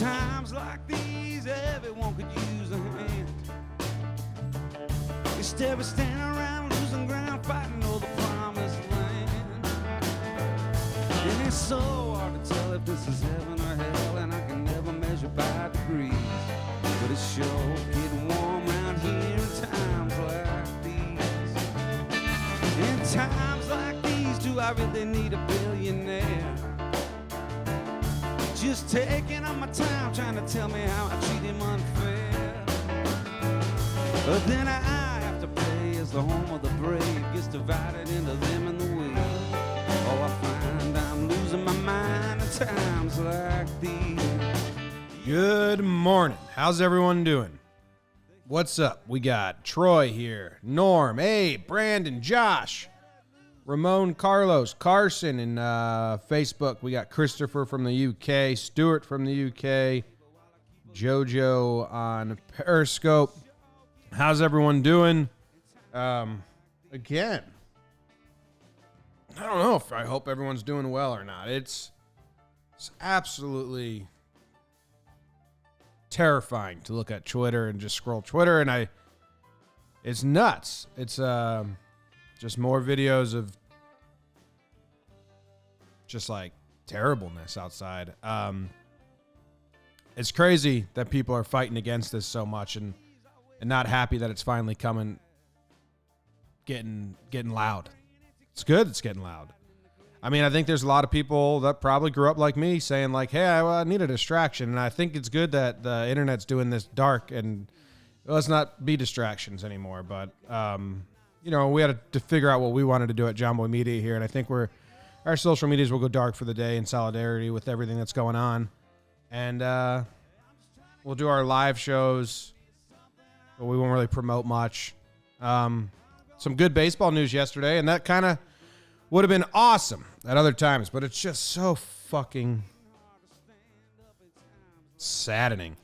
times like these, everyone could use a hand. Instead of standing around losing ground, fighting over the promised land. And it's so hard to tell if this is heaven or hell, and I can never measure by degrees. But it's sure getting warm around here in times like these. In times like these, do I really need a billionaire? Just taking up my time, trying to tell me how I treat him unfair. But then I have to pay as the home of the brave gets divided into them and the we. Oh, I find I'm losing my mind at times like these. Good morning. How's everyone doing? What's up? We got Troy here, Norm, Abe, Brandon, Josh, Ramon, Carlos, Carson, and Facebook. We got Christopher from the UK, Stuart from the UK, Jojo on Periscope. How's everyone doing? Again, I don't know if I hope everyone's doing well or not. It's absolutely terrifying to look at Twitter and just scroll Twitter, and it's nuts. It's just more videos of just like terribleness outside. It's crazy that people are fighting against this so much and not happy that it's finally getting loud. It's good it's getting loud. I mean, I think there's a lot of people that probably grew up like me saying like, hey, I need a distraction. And I think it's good that the internet's doing this dark and let's not be distractions anymore. But, we had to figure out what we wanted to do at John Boy Media here. And I think our social medias will go dark for the day in solidarity with everything that's going on. And we'll do our live shows, but we won't really promote much. Some good baseball news yesterday, and that kind of would have been awesome at other times, but it's just so fucking saddening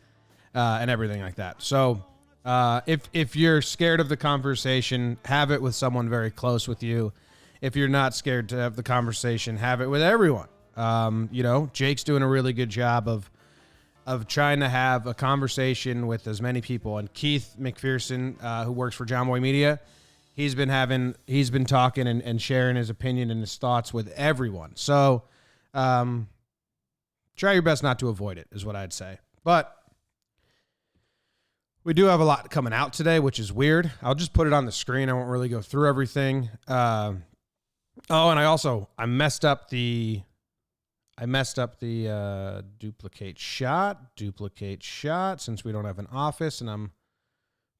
and everything like that. So if you're scared of the conversation, have it with someone very close with you. If you're not scared to have the conversation, have it with everyone. Jake's doing a really good job of trying to have a conversation with as many people. And Keith McPherson, who works for John Boy Media, he's been talking and sharing his opinion and his thoughts with everyone. So try your best not to avoid it is what I'd say. But we do have a lot coming out today, which is weird. I'll just put it on the screen. I won't really go through everything. And I messed up the duplicate shot since we don't have an office and I'm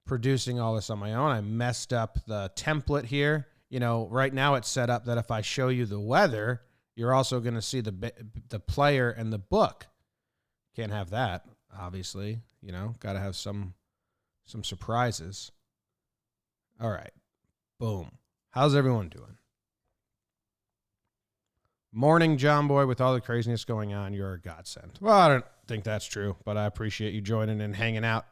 producing all this on my own. I messed up the template here. Right now it's set up that if I show you the weather, you're also going to see the player and the book. Can't have that, obviously. Got to have some surprises. All right. Boom. How's everyone doing? Morning, John Boy. With all the craziness going on, you're a godsend. Well, I don't think that's true, but I appreciate you joining and hanging out.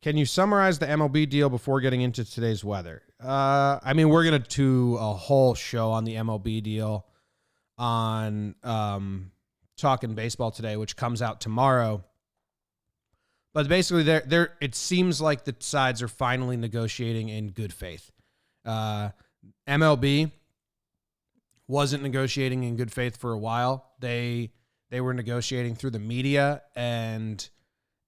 Can you summarize the MLB deal before getting into today's weather? We're going to do a whole show on the MLB deal on Talking Baseball Today, which comes out tomorrow. But basically, it seems like the sides are finally negotiating in good faith. MLB wasn't negotiating in good faith for a while. They were negotiating through the media and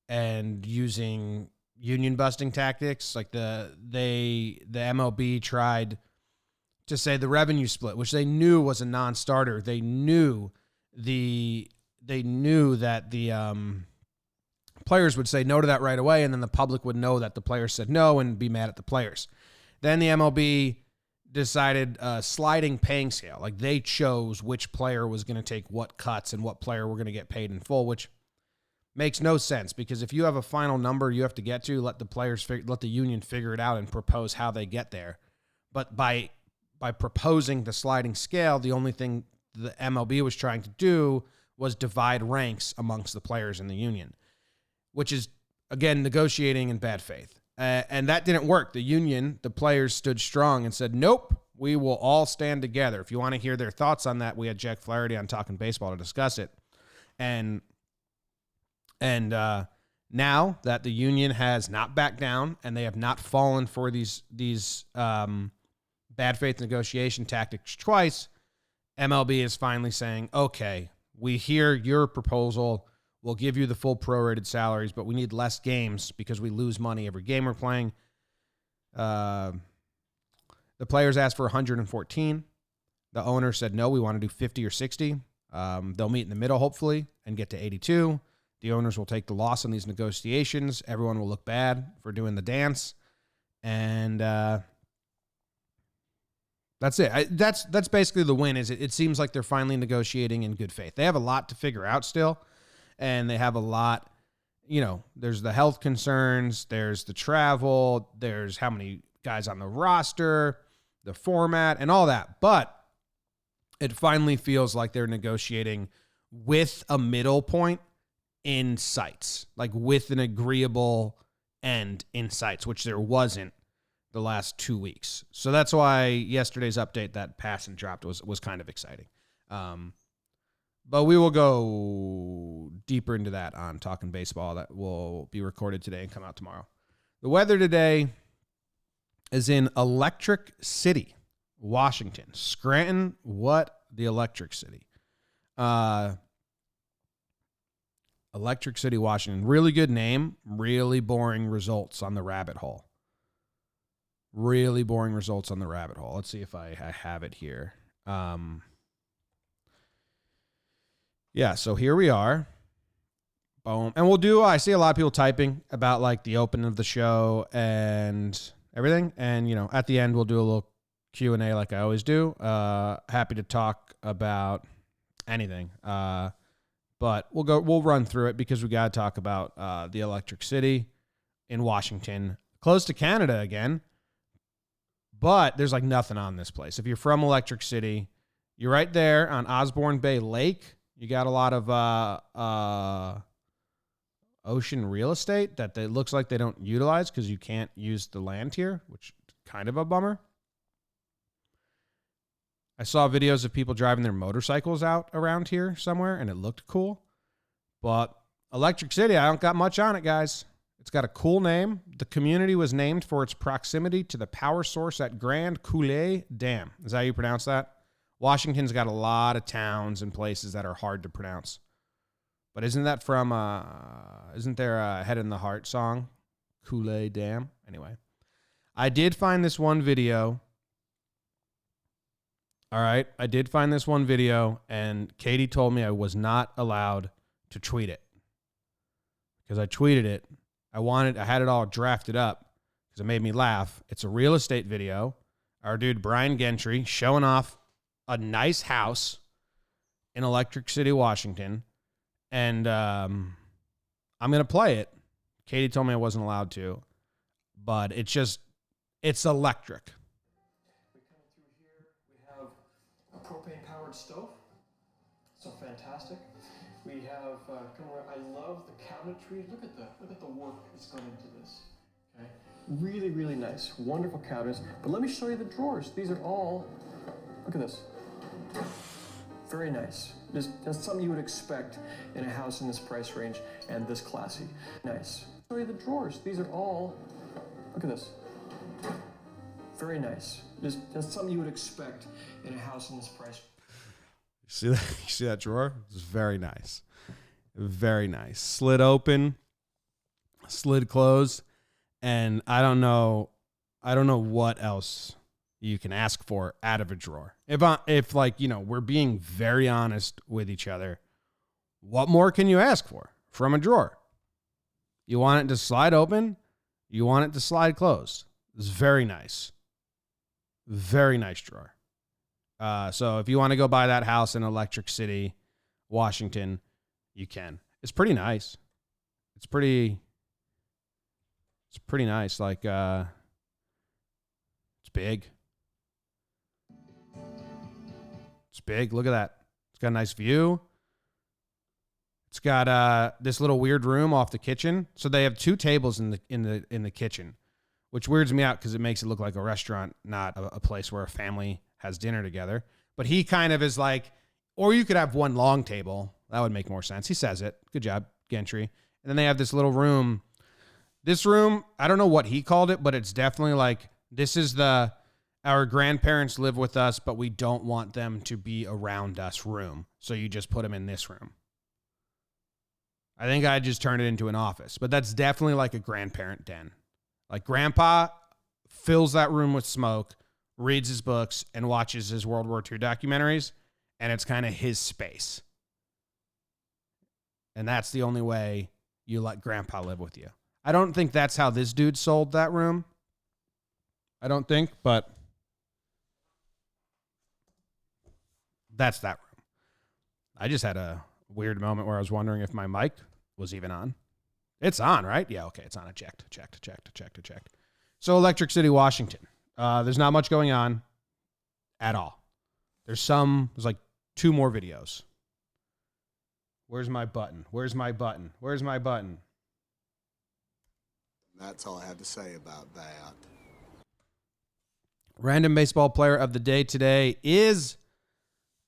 using union busting tactics. Like the MLB tried to say the revenue split, which they knew was a non-starter. They knew that the players would say no to that right away, and then the public would know that the players said no and be mad at the players. Then the MLB decided a sliding paying scale. Like they chose which player was going to take what cuts and what player were going to get paid in full, which makes no sense because if you have a final number you have to get to, let the union figure it out and propose how they get there. But by proposing the sliding scale, the only thing the MLB was trying to do was divide ranks amongst the players in the union, which is, again, negotiating in bad faith. And that didn't work. The players stood strong and said, nope, we will all stand together. If you want to hear their thoughts on that, we had Jack Flaherty on Talking Baseball to discuss it. And And now that the union has not backed down and they have not fallen for these bad faith negotiation tactics twice, MLB is finally saying, okay, we hear your proposal. We'll give you the full prorated salaries, but we need less games because we lose money every game we're playing. The players asked for 114. The owner said, no, we want to do 50 or 60. They'll meet in the middle, hopefully, and get to 82. The owners will take the loss in these negotiations. Everyone will look bad for doing the dance. And that's it. That's basically the win. It seems like they're finally negotiating in good faith. They have a lot to figure out still, and they have a lot, there's the health concerns, there's the travel, there's how many guys on the roster, the format, and all that. But it finally feels like they're negotiating with a middle point in sights, like with an agreeable end in sights, which there wasn't the last 2 weeks. So that's why yesterday's update, that pass and dropped, was kind of exciting. But we will go deeper into that on Talking Baseball. That will be recorded today and come out tomorrow. The weather today is in Electric City, Washington. Scranton, what? The Electric City. Electric City, Washington. Really good name. Really boring results on the rabbit hole. Really boring results on the rabbit hole. Let's see if I have it here. Yeah, so here we are. Boom. And I see a lot of people typing about like the open of the show and everything. And, at the end, we'll do a little Q&A like I always do. Happy to talk about anything. But we'll run through it because we got to talk about the Electric City in Washington, close to Canada again. But there's like nothing on this place. If you're from Electric City, you're right there on Osborne Bay Lake. You got a lot of ocean real estate that it looks like they don't utilize because you can't use the land here, which is kind of a bummer. I saw videos of people driving their motorcycles out around here somewhere, and it looked cool. But Electric City, I don't got much on it, guys. It's got a cool name. The community was named for its proximity to the power source at Grand Coulee Dam. Is that how you pronounce that? Washington's got a lot of towns and places that are hard to pronounce. But isn't that from, isn't there a Head in the Heart song? Coulee Dam? Anyway. I did find this one video. All right. I did find this one video, and Katie told me I was not allowed to tweet it. Because I tweeted it. I had it all drafted up because it made me laugh. It's a real estate video. Our dude Brian Gentry showing off a nice house in Electric City, Washington. And I'm going to play it. Katie told me I wasn't allowed to. But it's electric. We come through here, we have a propane-powered stove. So fantastic. We have, I love the cabinetry. Look at the work that's gone into this. Okay, really, really nice, wonderful cabinets. But let me show you the drawers. These are all. Look at this. Very nice. That's something you would expect in a house in this price range and this classy. Nice. Show you the drawers. These are all. Look at this. Very nice. That's something you would expect in a house in this price. You see that drawer? It's very nice. Very nice. Slid open, slid closed, and I don't know what else you can ask for out of a drawer. If we're being very honest with each other, what more can you ask for from a drawer? You want it to slide open, you want it to slide closed. It's very nice. Very nice drawer. So if you want to go buy that house in Electric City, Washington, you can. It's pretty nice. It's pretty nice. Like, it's big. It's big. Look at that. It's got a nice view. It's got this little weird room off the kitchen. So they have two tables in the kitchen, which weirds me out because it makes it look like a restaurant, not a place where a family has dinner together. But he kind of is like, or you could have one long table. That would make more sense. He says it. Good job, Gentry. And then they have this little room. This room, I don't know what he called it, but it's definitely like, this is our grandparents live with us, but we don't want them to be around us room. So you just put them in this room. I think I just turned it into an office, but that's definitely like a grandparent den. Like grandpa fills that room with smoke, reads his books, and watches his World War II documentaries, and it's kind of his space. And that's the only way you let grandpa live with you. I don't think that's how this dude sold that room. I don't think, but that's that room. I just had a weird moment where I was wondering if my mic was even on. It's on, right? Yeah, okay, it's on. I checked. So Electric City, Washington. There's not much going on at all. There's like 2 more videos. Where's my button? That's all I had to say about that. Random baseball player of the day today is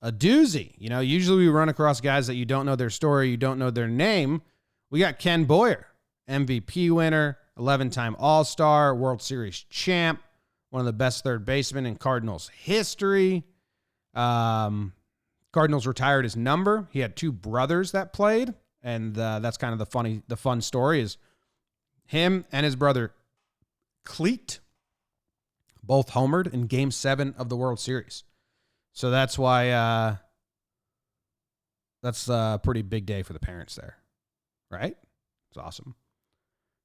a doozy. You know, usually we run across guys that you don't know their story, you don't know their name. We got Ken Boyer, MVP winner, 11-time All-Star, World Series champ, one of the best third basemen in Cardinals history. Cardinals retired his number. He had 2 brothers that played, and that's kind of the fun story is him and his brother Cleet both homered in Game 7 of the World Series. So that's why that's a pretty big day for the parents there, right? It's awesome.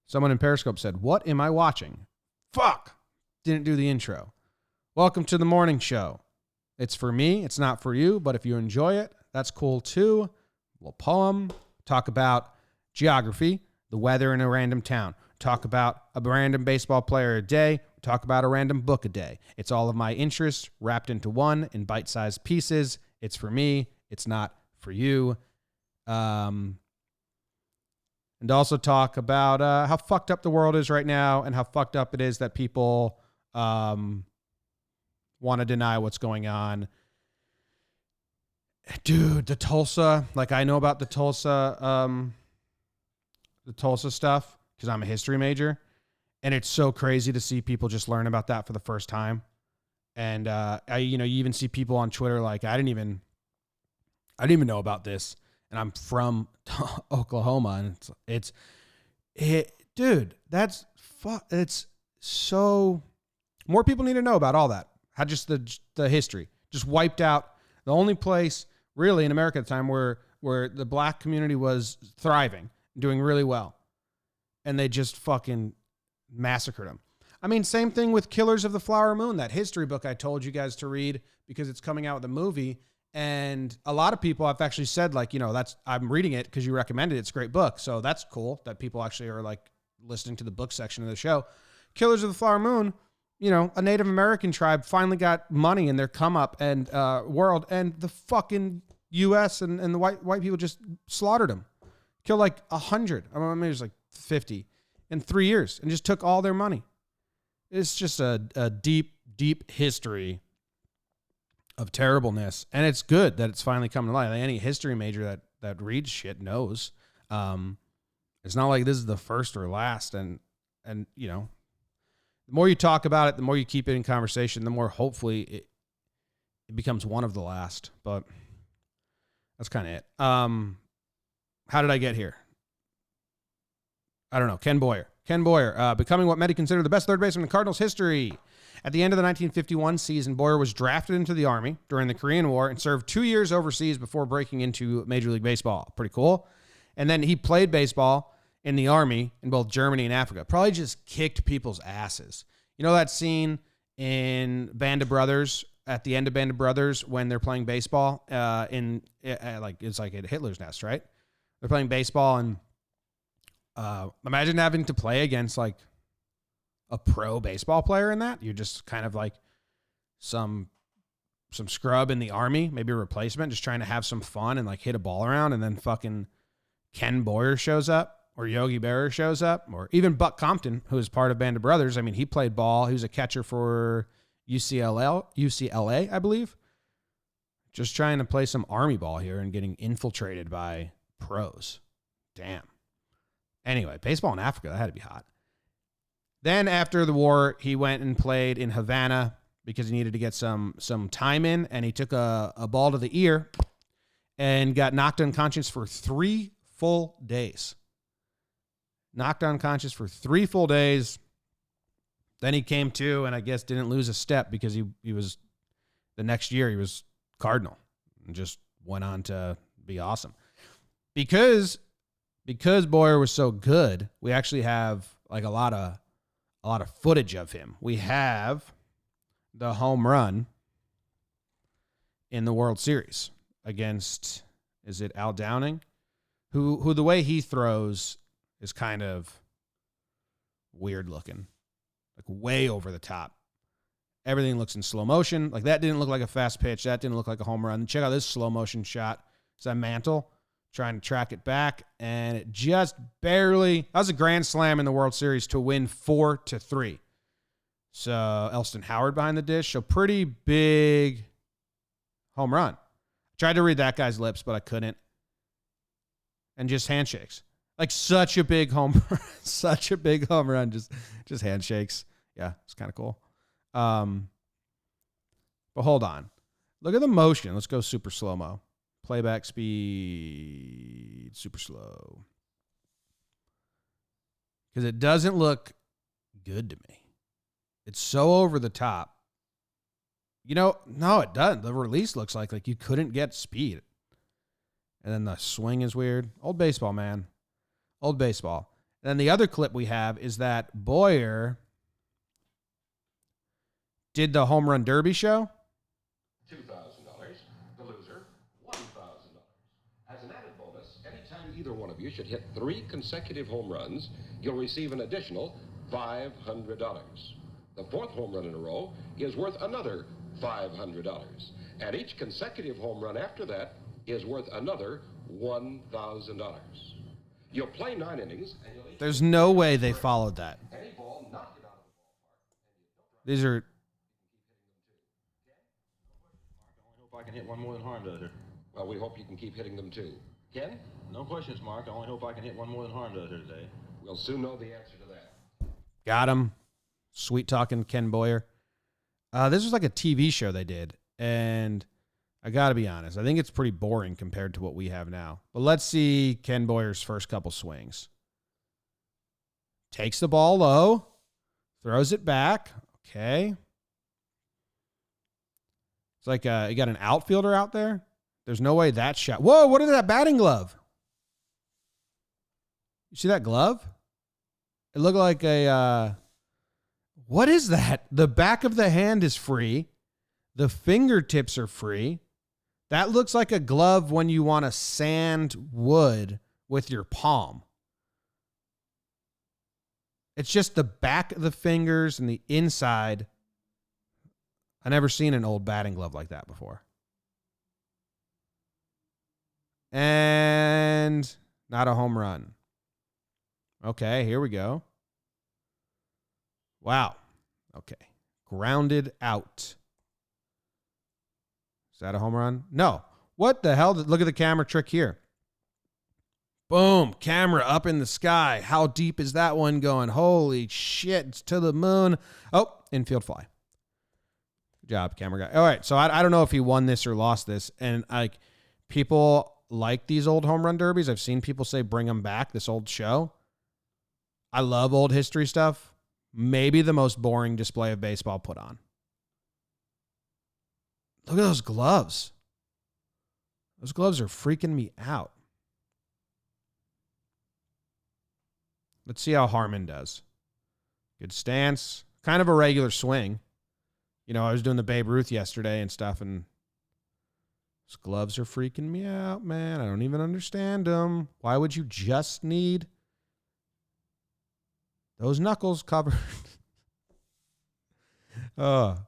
Someone in Periscope said, "What am I watching? Fuck! Didn't do the intro. Welcome to the morning show. It's for me. It's not for you, but if you enjoy it, that's cool too. We'll poem, talk about geography, the weather in a random town, talk about a random baseball player a day, talk about a random book a day. It's all of my interests wrapped into one in bite-sized pieces. It's for me. It's not for you." And also talk about how fucked up the world is right now and how fucked up it is that people want to deny what's going on. Dude, the Tulsa, like I know about the Tulsa stuff because I'm a history major. And it's so crazy to see people just learn about that for the first time. And you even see people on Twitter like, I didn't even know about this, and I'm from Oklahoma, and it's dude, it's so more people need to know about all that. How just the history just wiped out the only place really in America at the time where the black community was thriving, doing really well, and they just fucking massacred them. I mean, same thing with Killers of the Flower Moon, that history book I told you guys to read because it's coming out with a movie. And a lot of people have actually said, like, I'm reading it because you recommended it. It's a great book. So that's cool that people actually are like listening to the book section of the show. Killers of the Flower Moon, a Native American tribe finally got money in their come up and world, and the fucking U.S. and the white people just slaughtered them. Killed like 100. I mean, it was like 50. In 3 years, and just took all their money. It's just a deep, deep history of terribleness, and it's good that it's finally coming to light. Like any history major that reads shit knows. It's not like this is the first or last, and the more you talk about it, the more you keep it in conversation, the more hopefully it becomes one of the last. But that's kind of it. How did I get here? I don't know. Ken Boyer, becoming what many consider the best third baseman in Cardinals history. At the end of the 1951 season, Boyer was drafted into the Army during the Korean War and served 2 years overseas before breaking into Major League Baseball. Pretty cool. And then he played baseball in the Army in both Germany and Africa. Probably just kicked people's asses. You know that scene in Band of Brothers, at the end of Band of Brothers, when they're playing baseball it's like at Hitler's Nest, right? They're playing baseball, and imagine having to play against like a pro baseball player in that. You're just kind of like some scrub in the Army, maybe a replacement, just trying to have some fun and like hit a ball around, and then fucking Ken Boyer shows up, or Yogi Berra shows up, or even Buck Compton, who is part of Band of Brothers. I mean, he played ball. He was a catcher for UCLA, I believe. Just trying to play some Army ball here and getting infiltrated by pros. Damn. Anyway, baseball in Africa, that had to be hot. Then after the war, he went and played in Havana because he needed to get some time in, and he took a ball to the ear and got knocked unconscious for 3 full days. Knocked unconscious for 3 full days. Then he came to, and I guess didn't lose a step because he was, the next year he was Cardinal and just went on to be awesome. Because Boyer was so good, we actually have like a lot of footage of him. We have the home run in the World Series against, is it Al Downing? Who the way he throws is kind of weird looking. Like way over the top. Everything looks in slow motion. Like that didn't look like a fast pitch. That didn't look like a home run. Check out this slow motion shot. It's that Mantle trying to track it back, and it just barely. That was a grand slam in the World Series to win 4-3. So Elston Howard behind the dish. So pretty big home run. Tried to read that guy's lips, but I couldn't. And just handshakes. Like such a big home run. Such a big home run. Just handshakes. Yeah, it's kind of cool. But hold on. Look at the motion. Let's go super slow-mo. Playback speed. Super slow. Because it doesn't look good to me. It's so over the top. No, it doesn't. The release looks like you couldn't get speed. And then the swing is weird. Old baseball, man. Old baseball. And then the other clip we have is that Boyer did the home run derby show. $2,000. The loser, $1,000. As an added bonus, anytime either one of you should hit 3 consecutive home runs, you'll receive an additional $500. The 4th home run in a row is worth another $500. And each consecutive home run after that is worth another $1,000. You'll play 9 innings. And you'll There's no way they followed that. any ball knocked it out of the ballpark. These are. I hope I can hit one more than harm does here. Well, we hope you can keep hitting them too. Ken? No questions, Mark. I only hope I can hit one more than harm does here today. We'll soon know the answer to that. Got him. Sweet talking Ken Boyer. This was like a TV show they did. And I got to be honest, I think it's pretty boring compared to what we have now. But let's see Ken Boyer's first couple swings. Takes the ball low. Throws it back. Okay. It's like you got an outfielder out there. There's no way that shot. Whoa, what is that batting glove? You see that glove? It looked like a... what is that? The back of the hand is free. The fingertips are free. That looks like a glove when you want to sand wood with your palm. It's just the back of the fingers and the inside. I've never seen an old batting glove like that before. And not a home run. Okay, here we go. Wow. Okay. Grounded out. Is that a home run? No. What the hell? Look at the camera trick here. Boom. Camera up in the sky. How deep is that one going? Holy shit. It's to the moon. Oh, infield fly. Good job, camera guy. All right. So I don't know if he won this or lost this. And like people like these old home run derbies. I've seen people say bring them back, this old show. I love old history stuff. Maybe the most boring display of baseball put on. Look at those gloves. Those gloves are freaking me out. Let's see how Harmon does. Good stance. Kind of a regular swing. I was doing the Babe Ruth yesterday and stuff, and those gloves are freaking me out, man. I don't even understand them. Why would you just need those knuckles covered? Oh.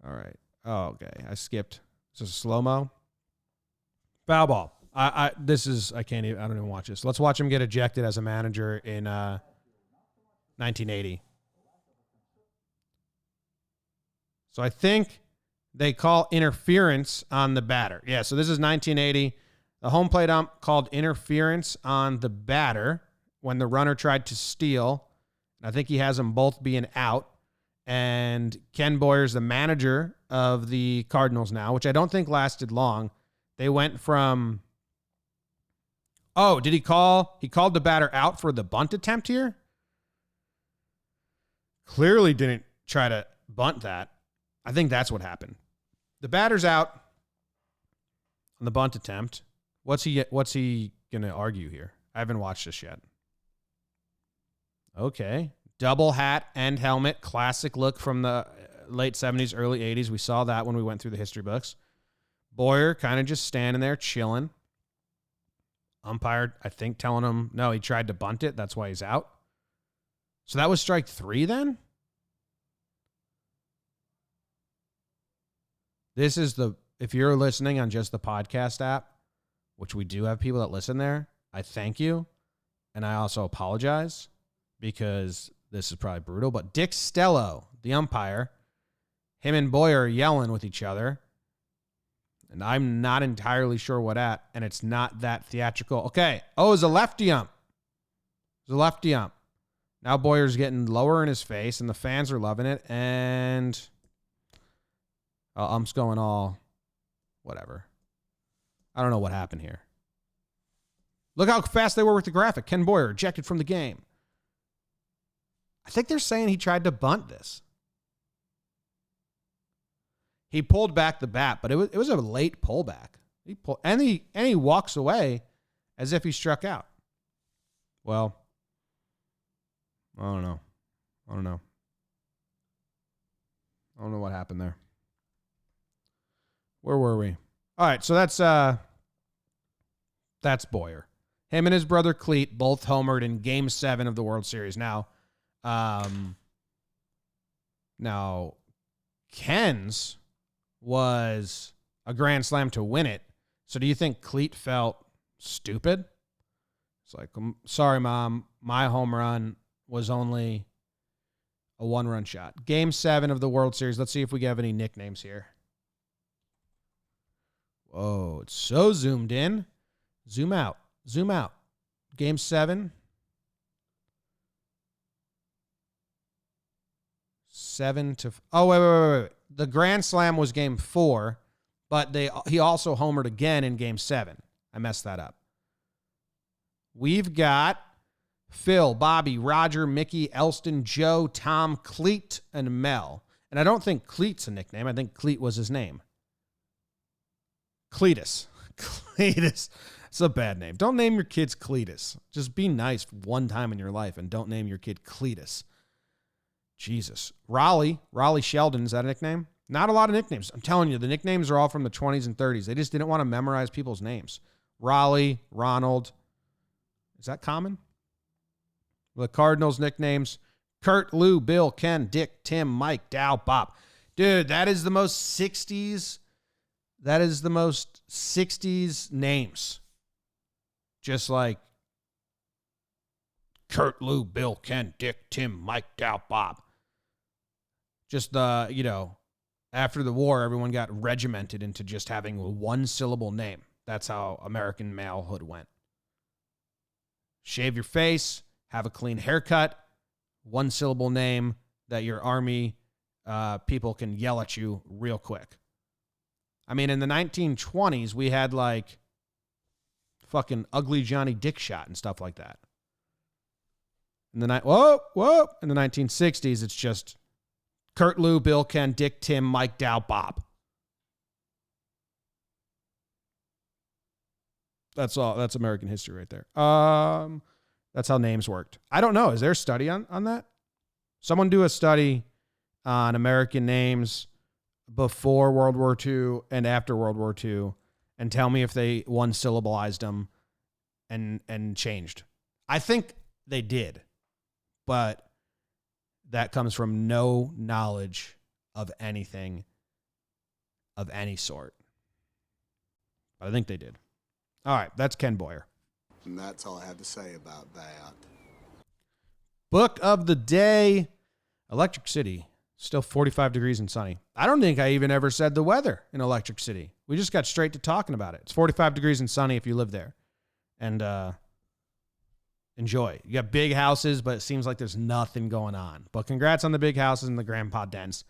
All right. Oh, okay. I skipped. This is slow-mo. Foul ball. I can't even, I don't even watch this. Let's watch him get ejected as a manager in 1980. So I think they call interference on the batter. Yeah, so this is 1980. The home plate ump called interference on the batter when the runner tried to steal. I think he has them both being out. And Ken Boyer's the manager of the Cardinals now, which I don't think lasted long. They went from... Oh, did he call? He called the batter out for the bunt attempt here? Clearly didn't try to bunt that. I think that's what happened. The batter's out on the bunt attempt. What's he going to argue here? I haven't watched this yet. Okay. Double hat and helmet. Classic look from the late 70s, early 80s. We saw that when we went through the history books. Boyer kind of just standing there chilling. Umpire, I think, telling him, no, he tried to bunt it. That's why he's out. So that was strike 3 then? This is if you're listening on just the podcast app, which we do have people that listen there, I thank you. And I also apologize because this is probably brutal. But Dick Stello, the umpire, him and Boyer are yelling with each other. And I'm not entirely sure what at, and it's not that theatrical. Okay. Oh, it's a lefty ump. It's a lefty ump. Now Boyer's getting lower in his face, and the fans are loving it. And ump's going all whatever. I don't know what happened here. Look how fast they were with the graphic. Ken Boyer ejected from the game. I think they're saying he tried to bunt this. He pulled back the bat, but it was a late pullback. He walks away as if he struck out. Well, I don't know. I don't know what happened there. Where were we? All right, so that's Boyer. Him and his brother Cleet both homered in Game 7 of the World Series. Now Ken's was a grand slam to win it. So do you think Cleet felt stupid? It's like, I'm sorry, Mom, my home run was only a 1-run shot. Game 7 of the World Series. Let's see if we have any nicknames here. Whoa, it's so zoomed in. Zoom out. Zoom out. Game 7. 7 to... Oh, wait. The grand slam was Game 4, but he also homered again in Game 7. I messed that up. We've got Phil, Bobby, Roger, Mickey, Elston, Joe, Tom, Cleet, and Mel. And I don't think Cleet's a nickname. I think Cleet was his name. Cletus. Cletus. It's a bad name. Don't name your kids Cletus. Just be nice one time in your life and don't name your kid Cletus. Jesus. Raleigh Sheldon, is that a nickname? Not a lot of nicknames. I'm telling you, the nicknames are all from the 20s and 30s. They just didn't want to memorize people's names. Raleigh, Ronald. Is that common? The Cardinals nicknames: Kurt, Lou, Bill, Ken, Dick, Tim, Mike, Dow, Bob. Dude, that is the most 60s. That is the most 60s names. Just like Kurt, Lou, Bill, Ken, Dick, Tim, Mike, Dow, Bob. Just after the war, everyone got regimented into just having a one-syllable name. That's how American malehood went. Shave your face, have a clean haircut, one-syllable name that your army people can yell at you real quick. I mean, in the 1920s, we had like fucking Ugly Johnny Dickshot and stuff like that. In the In the 1960s, it's just Kurt, Lou, Bill, Ken, Dick, Tim, Mike, Dow, Bob. That's all. That's American history right there. That's how names worked. I don't know. Is there a study on that? Someone do a study on American names before World War II and after World War II and tell me if they one-syllableized them and changed. I think they did, but that comes from no knowledge of anything of any sort. But I think they did. All right, that's Ken Boyer. And that's all I have to say about that. Book of the day, Electric City. Still 45 degrees and sunny. I don't think I even ever said the weather in Electric City. We just got straight to talking about it. It's 45 degrees and sunny if you live there. And enjoy. You got big houses, but it seems like there's nothing going on. But congrats on the big houses and the grandpa dens.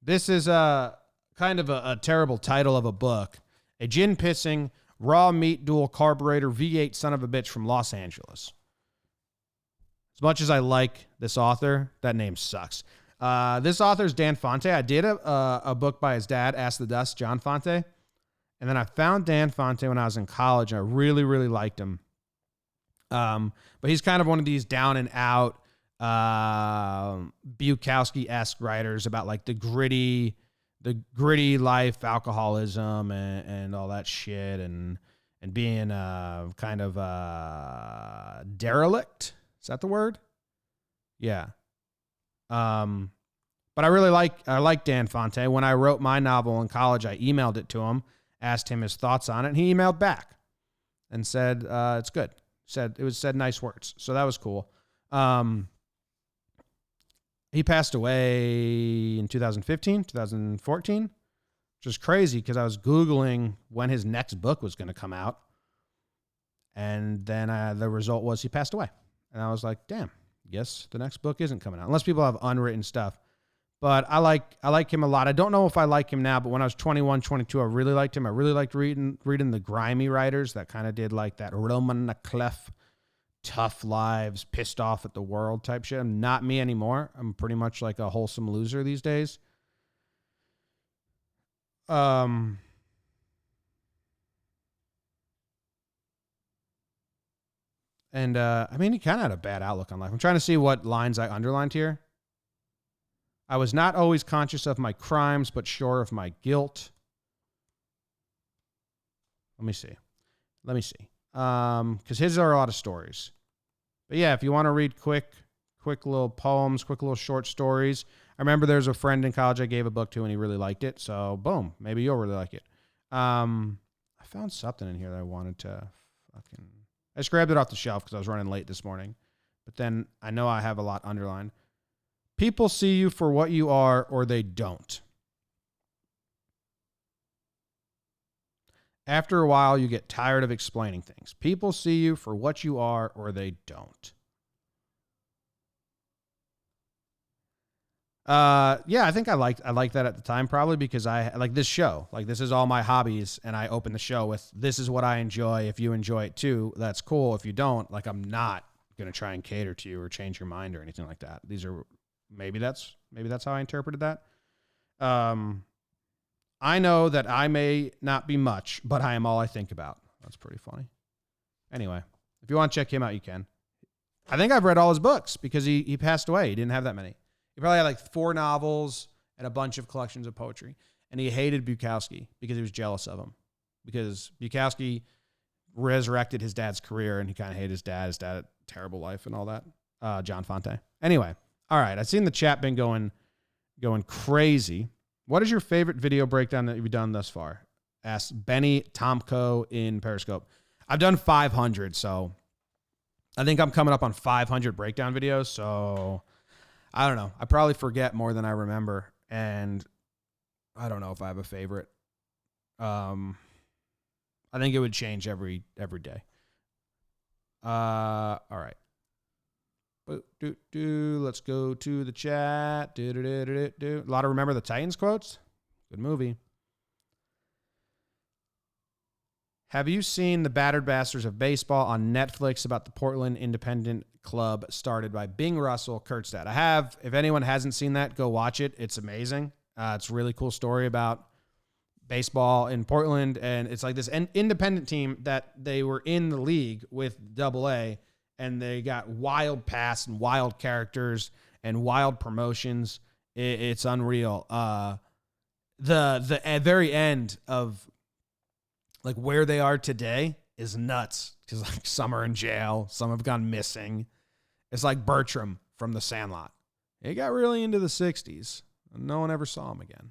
This is kind of a terrible title of a book. A gin-pissing, raw meat dual carburetor V8 son of a bitch from Los Angeles. As much as I like this author, that name sucks. This author is Dan Fante. I did a book by his dad, Ask the Dust, John Fante. And then I found Dan Fante when I was in college, and I really, really liked him. But he's kind of one of these down and out Bukowski-esque writers about like the gritty life, alcoholism, and all that shit, and being kind of derelict. Is that the word? Yeah. But I like Dan Fante. When I wrote my novel in college, I emailed it to him, asked him his thoughts on it, and he emailed back and said it's good. Said nice words. So that was cool. He passed away in 2015, 2014, which is crazy because I was Googling when his next book was going to come out. And then the result was he passed away. And I was like, damn, guess the next book isn't coming out. Unless people have unwritten stuff. But I like him a lot. I don't know if I like him now, but when I was 21, 22, I really liked him. I really liked reading the grimy writers that kind of did like that Roman Clef, tough lives, pissed off at the world type shit. I'm not me anymore. I'm pretty much like a wholesome loser these days. And I mean, he kind of had a bad outlook on life. I'm trying to see what lines I underlined here. I was not always conscious of my crimes, but sure of my guilt. Let me see. Because his are a lot of stories. But yeah, if you want to read quick little poems, quick little short stories. I remember there's a friend in college I gave a book to, and he really liked it. So boom, maybe you'll really like it. I found something in here that I wanted to fucking... I just grabbed it off the shelf because I was running late this morning. But then I know I have a lot underlined. People see you for what you are, or they don't. After a while, you get tired of explaining things. People see you for what you are, or they don't. Yeah, I think I liked that at the time, probably because I like this show. Like, this is all my hobbies, and I open the show with, this is what I enjoy. If you enjoy it too, that's cool. If you don't, like, I'm not going to try and cater to you or change your mind or anything like that. These are, maybe that's how I interpreted that. I know that I may not be much, but I am all I think about. That's pretty funny. Anyway, if you want to check him out, you can. I think I've read all his books because he passed away. He didn't have that many. He probably had like 4 novels and a bunch of collections of poetry. And he hated Bukowski because he was jealous of him. Because Bukowski resurrected his dad's career, and he kind of hated his dad. His dad had a terrible life and all that. John Fante. Anyway, all right. I've seen the chat been going crazy. What is your favorite video breakdown that you've done thus far? Asked Benny Tomko in Periscope. I've done 500, so I think I'm coming up on 500 breakdown videos. So I don't know. I probably forget more than I remember, and I don't know if I have a favorite. I think it would change every day. All right. Let's go to the chat. A lot of Remember the Titans quotes. Good movie. Have you seen The Battered Bastards of Baseball on Netflix about the Portland Independent Club started by Bing Russell Kurtzstad? I have. If anyone hasn't seen that, go watch it. It's amazing. It's a really cool story about baseball in Portland, and it's like this independent team that they were in the league with AA, and they got wild past and wild characters and wild promotions. It's unreal. The very end of like where they are today is nuts because like some are in jail, some have gone missing. It's like Bertram from The Sandlot. He got really into the 60s, and no one ever saw him again.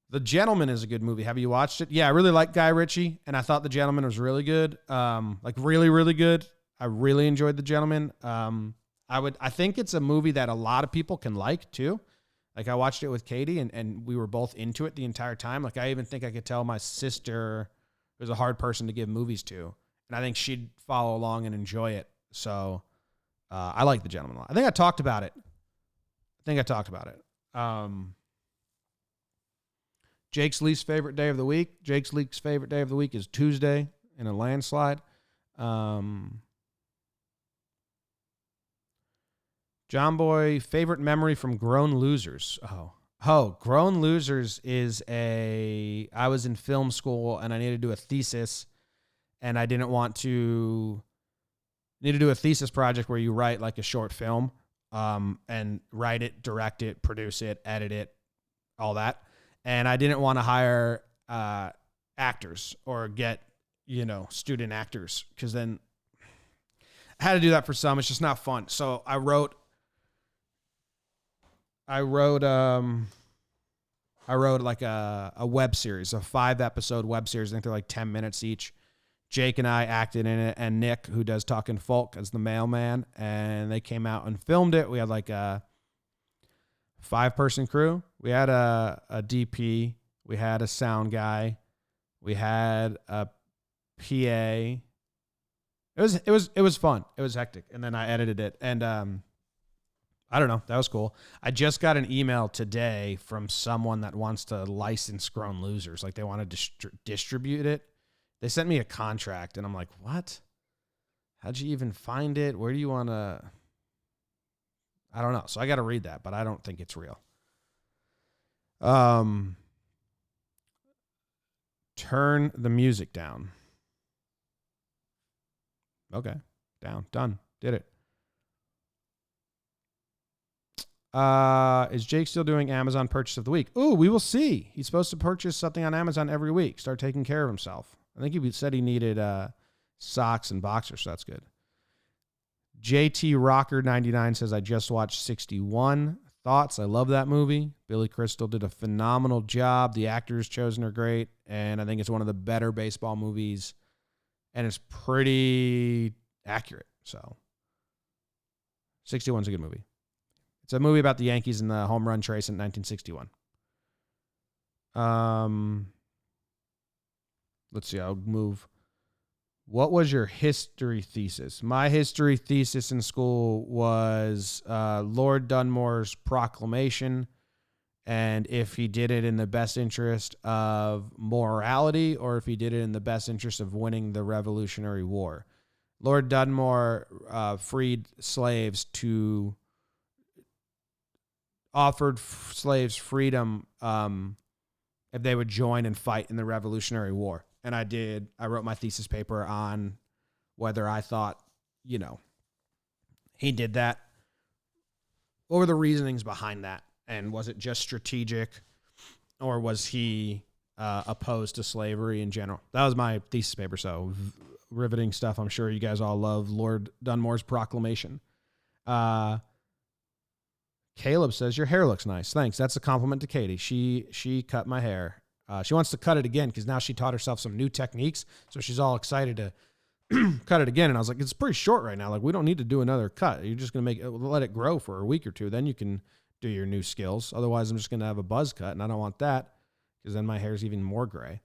The Gentleman is a good movie. Have you watched it? Yeah, I really like Guy Ritchie, and I thought The Gentleman was really good. Like really, really good. I really enjoyed The Gentleman. I think it's a movie that a lot of people can like too. Like I watched it with Katie, and we were both into it the entire time. Like I even think I could tell my sister, who's a hard person to give movies to, and I think she'd follow along and enjoy it. So I like The Gentleman a lot. I think I talked about it. Jake's least favorite day of the week. Jake's least favorite day of the week is Tuesday in a landslide. John Boy, favorite memory from Grown Losers. Grown Losers is I was in film school and I needed to do a thesis, and I didn't want to need to do a thesis project where you write like a short film, and write it, direct it, produce it, edit it, all that. And I didn't want to hire actors or get, student actors, because then I had to do that for some. It's just not fun. So I wrote like a web series, a 5-episode web series. I think they're like 10 minutes each. Jake and I acted in it, and Nick, who does Talkin' Folk, as the mailman, and they came out and filmed it. We had like a 5-person crew. We had a DP. We had a sound guy. We had a PA. It was fun. It was hectic. And then I edited it. And I don't know. That was cool. I just got an email today from someone that wants to license Grown Losers. Like, they want to distribute it. They sent me a contract, and I'm like, what? How'd you even find it? Where do you want to? I don't know. So I got to read that, but I don't think it's real. Turn the music down. Okay. Down. Done. Did it. Is Jake still doing Amazon purchase of the week? Ooh, we will see. He's supposed to purchase something on Amazon every week. Start taking care of himself. I think he said he needed socks and boxers, so that's good. JT Rocker 99 says, I just watched 61. Thoughts? I love that movie. Billy Crystal did a phenomenal job. The actors chosen are great, and I think it's one of the better baseball movies, and it's pretty accurate. So 61 is a good movie. It's a movie about the Yankees and the home run chase in 1961. Let's see. I'll move. What was your history thesis? My history thesis in school was Lord Dunmore's proclamation, and if he did it in the best interest of morality or if he did it in the best interest of winning the Revolutionary War. Lord Dunmore freed slaves offered slaves freedom if they would join and fight in the Revolutionary War. And I wrote my thesis paper on whether I thought, he did that. What were the reasonings behind that? And was it just strategic, or was he opposed to slavery in general? That was my thesis paper. So riveting stuff. I'm sure you guys all love Lord Dunmore's proclamation. Caleb says, your hair looks nice. Thanks. That's a compliment to Katie. She cut my hair. She wants to cut it again because now she taught herself some new techniques. So she's all excited to cut it again. And I was like, it's pretty short right now. Like, we don't need to do another cut. You're just going to let it grow for a week or two. Then you can do your new skills. Otherwise, I'm just going to have a buzz cut, and I don't want that because then my hair's even more gray.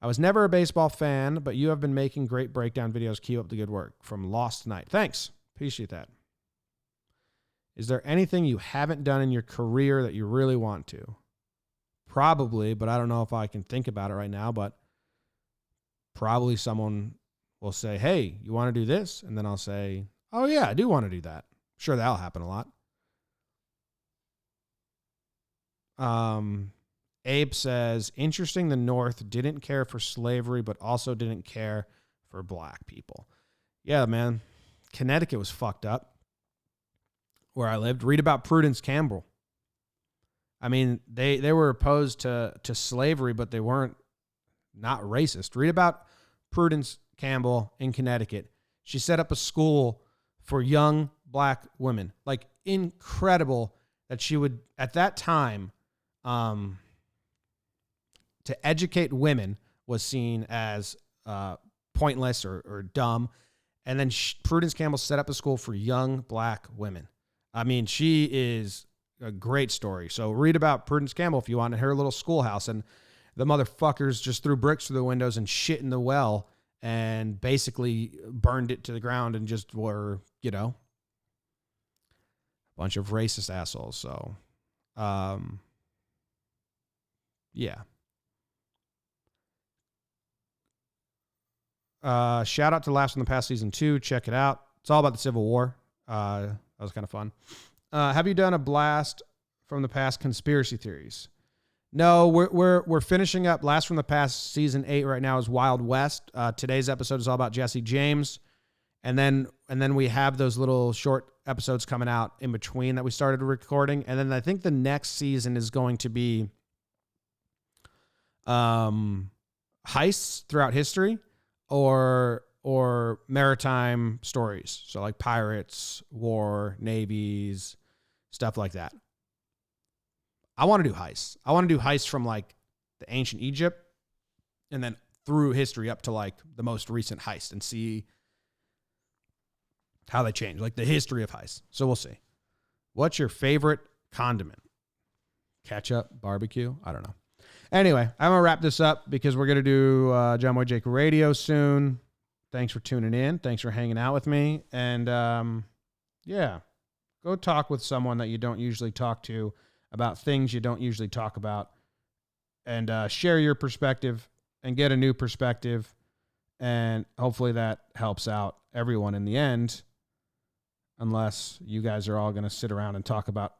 I was never a baseball fan, but you have been making great breakdown videos. Keep up the good work. From Lost Night. Thanks. Appreciate that. Is there anything you haven't done in your career that you really want to? Probably, but I don't know if I can think about it right now, but probably someone will say, hey, you want to do this? And then I'll say, oh yeah, I do want to do that. Sure, that'll happen a lot. Abe says, interesting, the North didn't care for slavery, but also didn't care for black people. Yeah, man. Connecticut was fucked up where I lived. Read about Prudence Campbell. I mean, they were opposed to slavery, but they weren't not racist. Read about Prudence Campbell in Connecticut. She set up a school for young black women. Like, incredible that she would, at that time, to educate women was seen as pointless or dumb. And then Prudence Campbell set up a school for young black women. I mean, she is a great story. So read about Prudence Campbell if you want, in her little schoolhouse. And the motherfuckers just threw bricks through the windows and shit in the well. and basically burned it to the ground and just were, you know, a bunch of racist assholes. So, yeah. Shout out to Laughs from the Past Season 2. Check it out. It's all about the Civil War. That was kind of fun. Have you done a Blast from the Past conspiracy theories? No, we're finishing up Blast from the Past Season 8 right now is Wild West. Today's episode is all about Jesse James. And then we have those little short episodes coming out in between that we started recording. And then I think the next season is going to be heists throughout history or maritime stories. So like pirates, war, navies, stuff like that. I want to do heists. I want to do heists from like the ancient Egypt and then through history up to like the most recent heist and see how they change, like the history of heists. So we'll see. What's your favorite condiment? Ketchup, barbecue? I don't know. Anyway, I'm going to wrap this up because we're going to do John Boy Jake Radio soon. Thanks for tuning in. Thanks for hanging out with me. And yeah, go talk with someone that you don't usually talk to about things you don't usually talk about, and share your perspective and get a new perspective. And hopefully that helps out everyone in the end, unless you guys are all going to sit around and talk about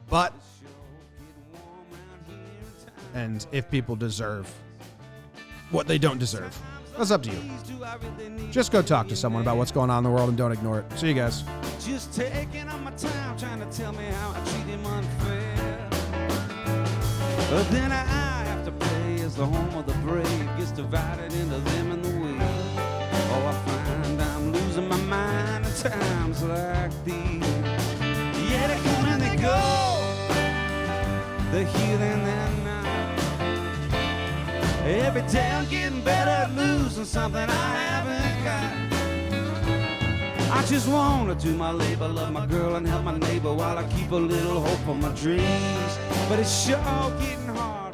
but and if people deserve what they don't deserve. That's up to you. Just go talk to someone about what's going on in the world and don't ignore it. See you guys. Just taking on my time, trying to tell me how I treat him unfair. But then I have to pay as the home of the brave gets divided into them and the we. Oh, I find I'm losing my mind at times like these. Yeah, they come and they go. They're here and they're not. Every day I'm getting better at losing something I haven't got. I just wanna do my labor, love my girl and help my neighbor while I keep a little hope for my dreams. But it's sure getting hard.